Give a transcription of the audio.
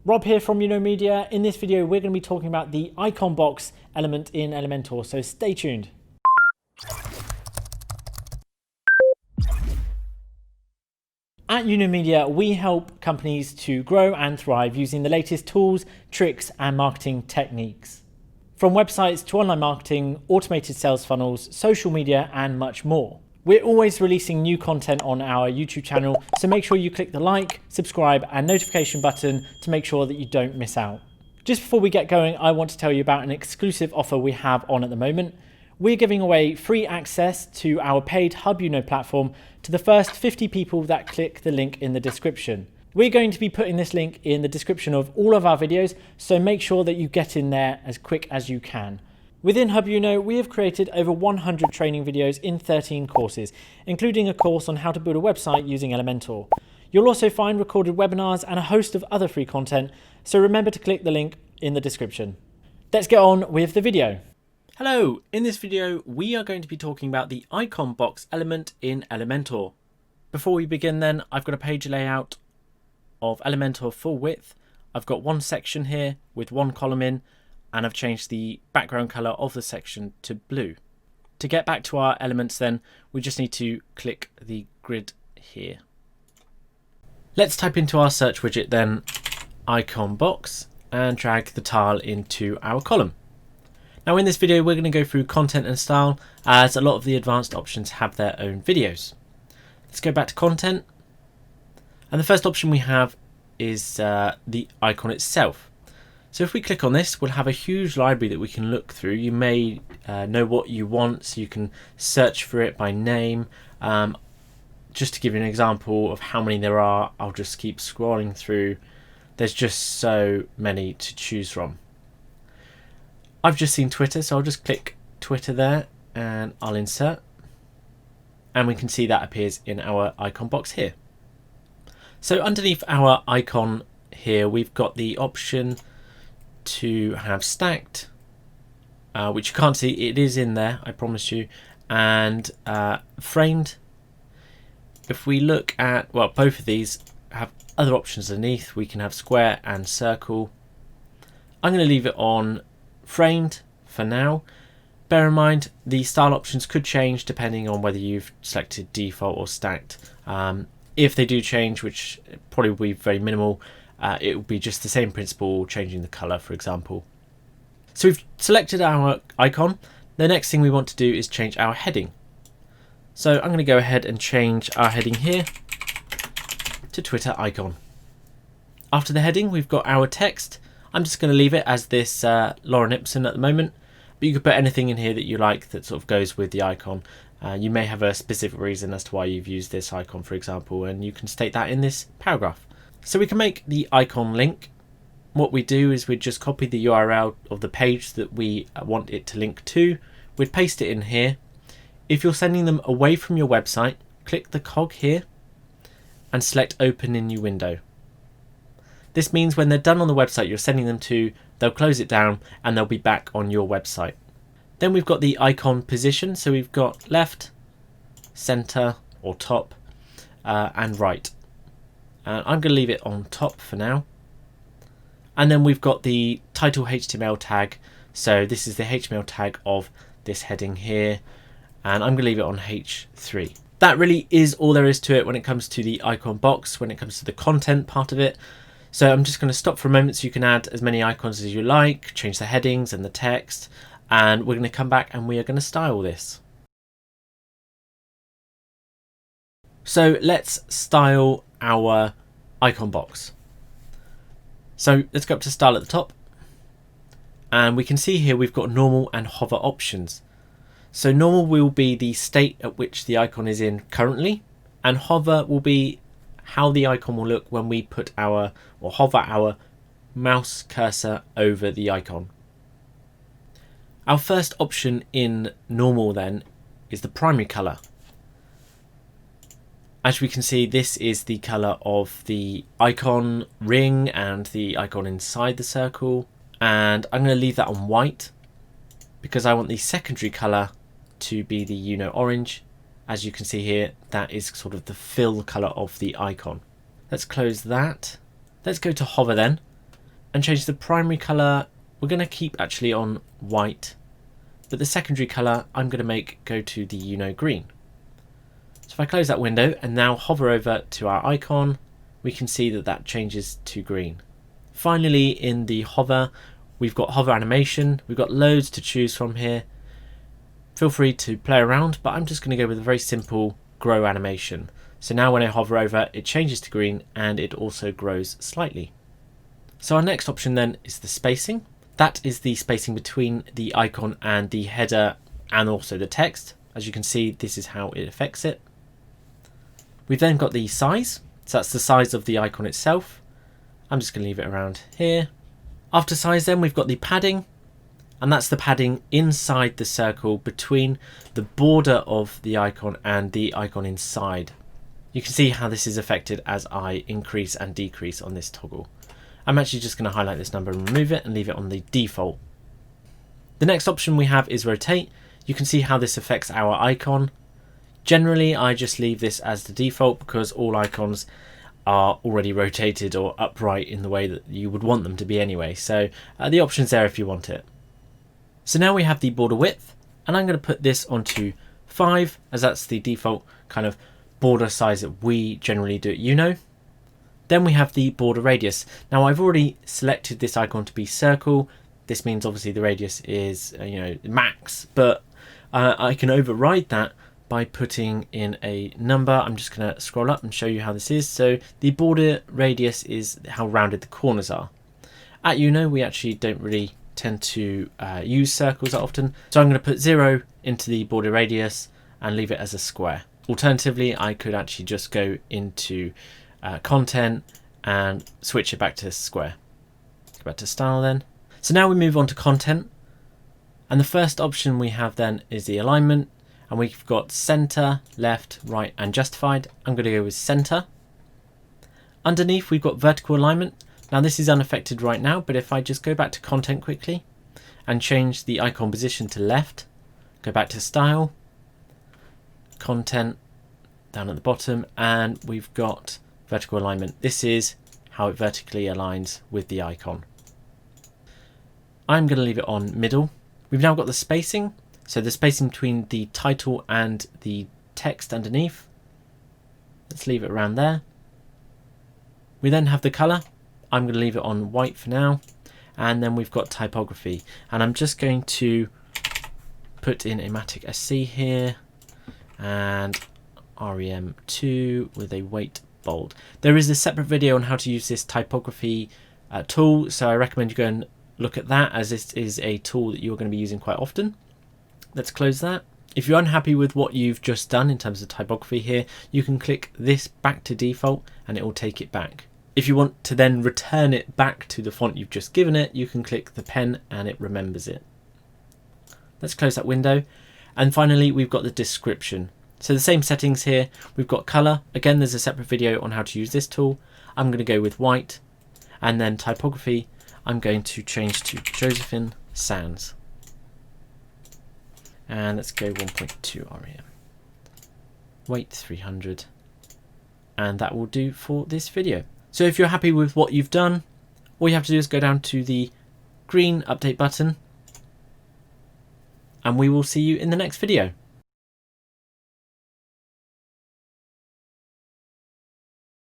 Rob here from Media. In this video, we're going to be talking about the icon box element in Elementor, so stay tuned. At Media, we help companies to grow and thrive using the latest tools, tricks, and marketing techniques. From websites to online marketing, automated sales funnels, social media, and much more. We're always releasing new content on our YouTube channel, so make sure you click the like, subscribe, and notification button to make sure that you don't miss out. Just before we get going, I want to tell you about an exclusive offer we have on at the moment. We're giving away free access to our paid Hub platform to the first 50 people that click the link in the description. We're going to be putting this link in the description of all of our videos, so make sure that you get in there as quick as you can. Within Hub we have created over 100 training videos in 13 courses, including a course on how to build a website using Elementor. You'll also find recorded webinars and a host of other free content, so remember to click the link in the description. Let's get on with the video. Hello, in this video we are going to be talking about the icon box element in Elementor. Before we begin then, I've got a page layout of Elementor full width. I've got one section here with one column in, and I've changed the background color of the section to blue. To get back to our elements then, we just need to click the grid here. Let's type into our search widget then, icon box, and drag the tile into our column. Now in this video, we're going to go through content and style, as a lot of the advanced options have their own videos. Let's go back to content. And the first option we have is the icon itself. So if we click on this, we'll have a huge library that we can look through. You may know what you want, so you can search for it by name. Just to give you an example of how many there are, I'll just keep scrolling through. There's just so many to choose from. I've just seen Twitter, so I'll just click Twitter there and I'll insert. And we can see that appears in our icon box here. So underneath our icon here, we've got the option to have stacked, which you can't see, it is in there, I promise you, and framed. If we look at, well, both of these have other options underneath. We can have square and circle. I'm going to leave it on framed for now. Bear in mind the style options could change depending on whether you've selected default or stacked. If they do change, which probably will be very minimal, it will be just the same principle, changing the color, for example. So we've selected our icon. The next thing we want to do is change our heading. So I'm going to go ahead and change our heading here to Twitter icon. After the heading, we've got our text. I'm just going to leave it as this Lauren Ipson at the moment, but you could put anything in here that you like that sort of goes with the icon. You may have a specific reason as to why you've used this icon, for example, and you can state that in this paragraph. So we can make the icon link. What we do is we just copy the URL of the page that we want it to link to. We'd paste it in here. If you're sending them away from your website, click the cog here and select open in new window. This means when they're done on the website you're sending them to, they'll close it down and they'll be back on your website. Then we've got the icon position. So we've got left, center or top, and right. I'm going to leave it on top for now. And then we've got the title HTML tag. So this is the HTML tag of this heading here. And I'm going to leave it on H3. That really is all there is to it when it comes to the icon box, when it comes to the content part of it. So I'm just going to stop for a moment so you can add as many icons as you like, change the headings and the text. And we're going to come back and we are going to style this. So let's style our icon box. So let's go up to style at the top, and we can see here we've got normal and hover options. So normal will be the state at which the icon is in currently, and hover will be how the icon will look when we put our or hover our mouse cursor over the icon. Our first option in normal then is the primary color. As we can see, this is the color of the icon ring and the icon inside the circle. And I'm going to leave that on white because I want the secondary color to be the orange. As you can see here, that is sort of the fill color of the icon. Let's close that. Let's go to hover then. and change the primary colour. We're going to keep actually on white, but the secondary colour I'm going to make go to the green. So if I close that window and now hover over to our icon, we can see that that changes to green. Finally, in the hover, we've got hover animation. We've got loads to choose from here. Feel free to play around, but I'm just going to go with a very simple grow animation. So now when I hover over, it changes to green and it also grows slightly. So our next option then is the spacing. That is the spacing between the icon and the header and also the text. As you can see, this is how it affects it. We've then got the size. So that's the size of the icon itself. I'm just going to leave it around here. After size then we've got the padding, and that's the padding inside the circle between the border of the icon and the icon inside. You can see how this is affected as I increase and decrease on this toggle. I'm actually just going to highlight this number and remove it and leave it on the default. The next option we have is rotate. You can see how this affects our icon. Generally, I just leave this as the default because all icons are already rotated or upright in the way that you would want them to be anyway. So the option's there if you want it. So now we have the border width, and I'm going to put this onto 5 as that's the default kind of border size that we generally do at Then we have the border radius. Now I've already selected this icon to be circle. This means obviously the radius is max, but I can override that by putting in a number. I'm just going to scroll up and show you how this is. So the border radius is how rounded the corners are. At we actually don't really tend to use circles that often. So I'm going to put 0 into the border radius and leave it as a square. Alternatively, I could actually just go into content and switch it back to square. Go back to style then. So now we move on to content. And the first option we have then is the alignment. And we've got center, left, right, and justified. I'm going to go with center. Underneath, we've got vertical alignment. Now this is unaffected right now, but if I just go back to content quickly and change the icon position to left, go back to style, content down at the bottom, and we've got vertical alignment. This is how it vertically aligns with the icon. I'm going to leave it on middle. We've now got the spacing. So the spacing between the title and the text underneath. Let's leave it around there. We then have the color. I'm going to leave it on white for now. And then we've got typography. And I'm just going to put in a Matic SC here and REM2 with a weight bold. There is a separate video on how to use this typography tool. So I recommend you go and look at that, as this is a tool that you're going to be using quite often. Let's close that. If you're unhappy with what you've just done in terms of typography here, you can click this back to default and it will take it back. If you want to then return it back to the font you've just given it, you can click the pen and it remembers it. Let's close that window. And finally, we've got the description. So the same settings here. We've got color. Again, there's a separate video on how to use this tool. I'm going to go with white. And then typography, I'm going to change to Josephine Sans. And let's go 1.2 REM. Weight 300. And that will do for this video. So if you're happy with what you've done, all you have to do is go down to the green update button. And we will see you in the next video.